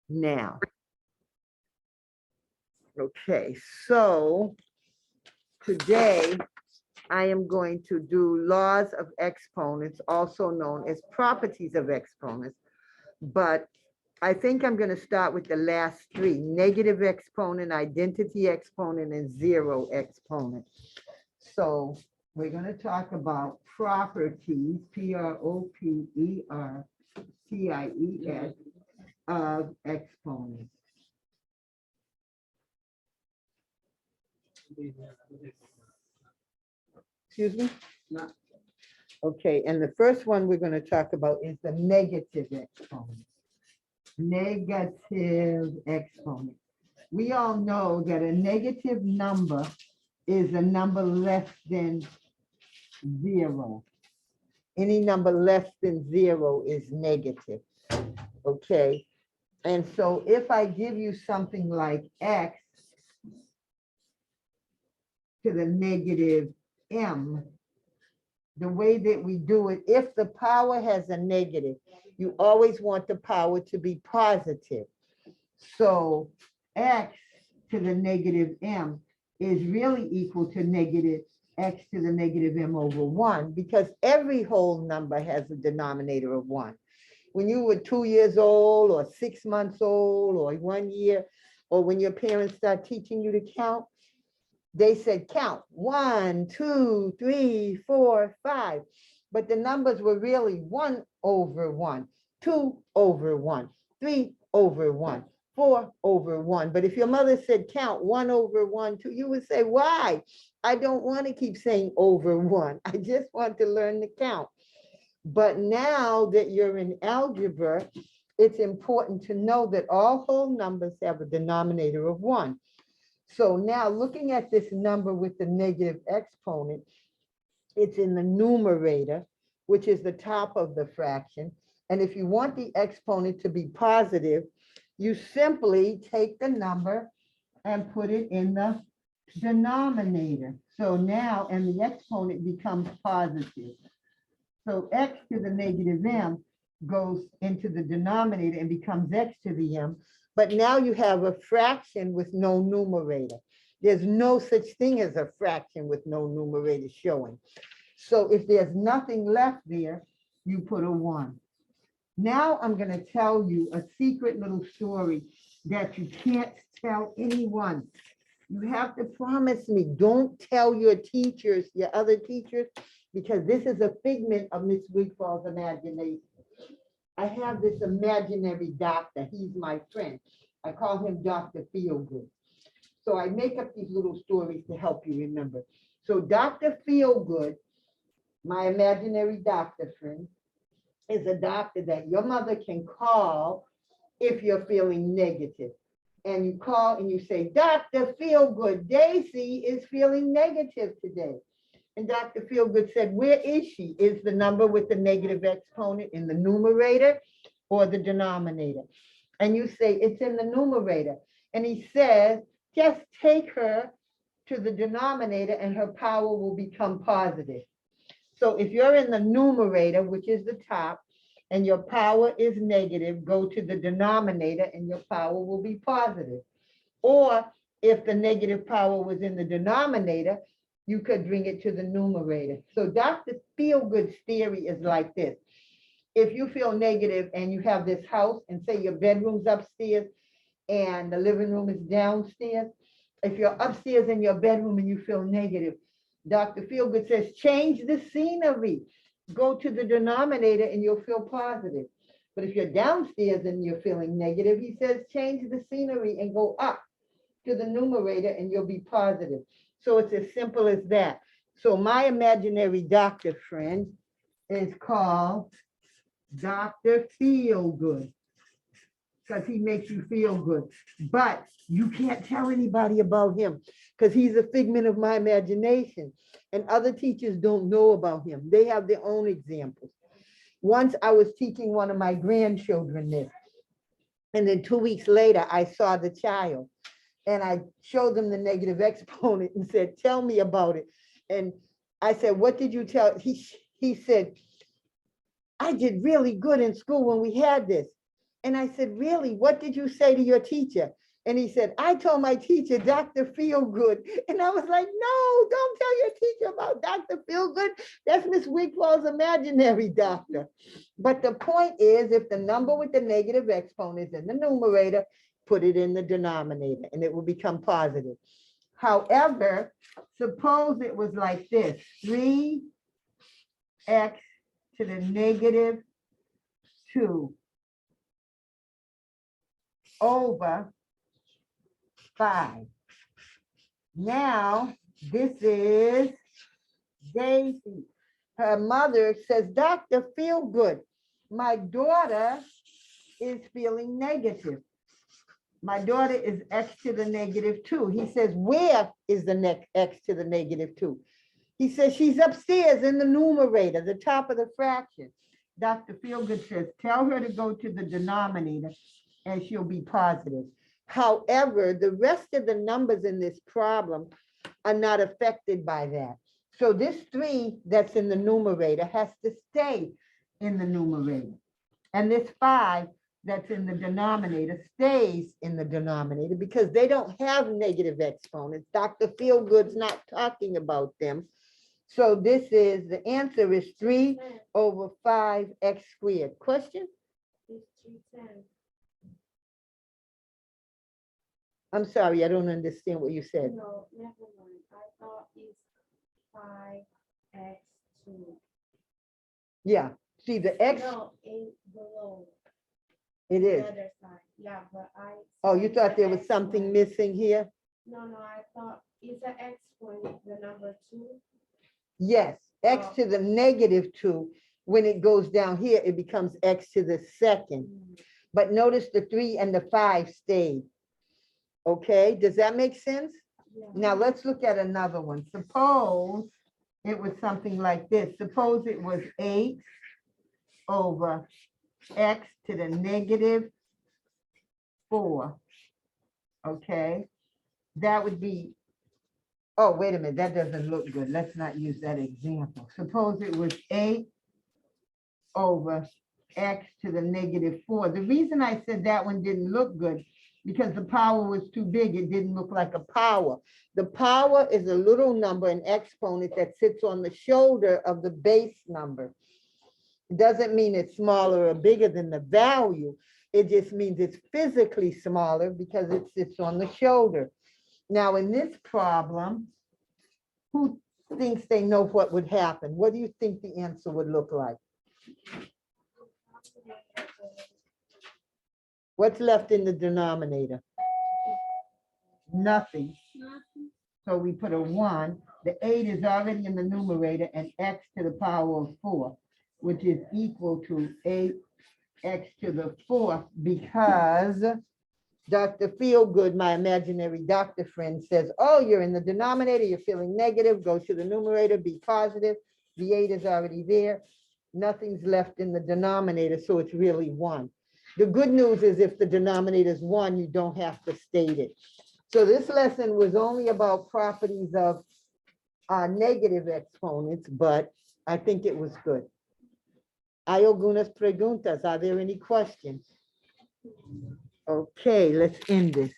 now. Okay, so today I am going to do laws of exponents, also known as properties of exponents. But I think I'm going to start with the last three: negative exponent, identity exponent, and zero exponent. So we're going to talk about properties, P-R-O-P-E-R-T-I-E-S, of exponents. Excuse me? No. Okay, and the first one we're going to talk about is the negative exponent. Negative exponent. We all know that a negative number is a number less than zero. Any number less than zero is negative. Okay, and so if I give you something like x to the negative m, the way that we do it, if the power has a negative, you always want the power to be positive. So x to the negative m is really equal to negative x to the negative m over 1, because every whole number has a denominator of 1. When you were 2 years old or 6 months old or 1 year, or when your parents start teaching you to count, they said count 1, 2, 3, 4, 5. But the numbers were really 1 over 1, 2 over 1, 3 over 1, 4 over 1. But if your mother said count 1 over 1, 2, you would say, why? I don't want to keep saying over 1. I just want to learn to count. But now that you're in algebra, it's important to know that all whole numbers have a denominator of 1. So now looking at this number with the negative exponent, it's in the numerator, which is the top of the fraction. And if you want the exponent to be positive, you simply take the number and put it in the denominator. So now, and the exponent becomes positive. So x to the negative m goes into the denominator and becomes x to the m. But now you have a fraction with no numerator. There's no such thing as a fraction with no numerator showing. So if there's nothing left there, you put a 1. Now I'm going to tell you a secret little story that you can't tell anyone. You have to promise me, don't tell your teachers, your other teachers, because this is a figment of Miss Wigfall's imagination. I have this imaginary doctor. He's my friend. I call him Dr. Feelgood. So I make up these little stories to help you remember. So Dr. Feelgood, my imaginary doctor friend, is a doctor that your mother can call if you're feeling negative. And you call and you say, Dr. Feelgood, Daisy is feeling negative today. And Dr. Feelgood said, where is she? Is the number with the negative exponent in the numerator or the denominator? And you say, it's in the numerator. And he says, just take her to the denominator and her power will become positive. So if you're in the numerator, which is the top, and your power is negative, go to the denominator and your power will be positive. Or if the negative power was in the denominator, you could bring it to the numerator. So Dr. Feelgood's theory is like this. If you feel negative and you have this house and say your bedroom's upstairs and the living room is downstairs, if you're upstairs in your bedroom and you feel negative, Dr. Feelgood says, change the scenery. Go to the denominator and you'll feel positive. But if you're downstairs and you're feeling negative, he says, change the scenery and go up to the numerator and you'll be positive. So it's as simple as that. So my imaginary doctor friend is called Dr. Feelgood because he makes you feel good. But you can't tell anybody about him because he's a figment of my imagination. And other teachers don't know about him. They have their own examples. Once I was teaching one of my grandchildren this. And then 2 weeks later, I saw the child. And I showed them the negative exponent and said, tell me about it. And I said, what did you tell? He said, I did really good in school when we had this. And I said, really, what did you say to your teacher? And he said, I told my teacher, Dr. Feelgood. And I was like, no, don't tell your teacher about Dr. Feelgood. That's Miss Wigfall's imaginary doctor. But the point is, if the number with the negative exponent is in the numerator, put it in the denominator and it will become positive. However, suppose it was like this, 3x to the negative 2 over 5. Now, this is Daisy. Her mother says, Dr. Feelgood, my daughter is feeling negative. My daughter is x to the negative 2. He says, where is the x to the negative 2? He says, she's upstairs in the numerator, the top of the fraction. Dr. Feelgood says, tell her to go to the denominator and she'll be positive. However, the rest of the numbers in this problem are not affected by that. So this 3 that's in the numerator has to stay in the numerator. And this 5 that's in the denominator stays in the denominator because they don't have negative exponents. Dr. Feelgood's not talking about them. So this is, the answer is 3 over 5x squared. Question? I'm sorry, I don't understand what you said. No, never mind. I thought it's 5x2. Yeah, see the x, No, in below. it The is. other side. Yeah, but I. Oh, you thought there was X something point. missing here? No, I thought it's an x point, the number 2. Yes, x to the negative 2. When it goes down here, it becomes x to the second. But notice the 3 and the 5 stayed. Okay, does that make sense? Yeah. Now let's look at another one. Suppose it was something like this. Suppose it was 8 over x to the negative 4. Okay, that would be, oh, wait a minute, that doesn't look good. Let's not use that example. Suppose it was 8 over x to the negative 4. The reason I said that one didn't look good, because the power was too big, it didn't look like a power. The power is a little number, an exponent that sits on the shoulder of the base number. It doesn't mean it's smaller or bigger than the value. It just means it's physically smaller because it sits on the shoulder. Now, in this problem, who thinks they know what would happen? What do you think the answer would look like? What's left in the denominator? Nothing. So we put a 1. The 8 is already in the numerator, and x to the power of 4, which is equal to 8x to the 4th, because Dr. Feelgood, my imaginary doctor friend, says, oh, you're in the denominator, you're feeling negative, go to the numerator, be positive. The 8 is already there. Nothing's left in the denominator, so it's really 1. The good news is if the denominator is 1, you don't have to state it. So this lesson was only about properties of negative exponents, but I think it was good. Hay algunas preguntas? Are there any questions? Okay, let's end this.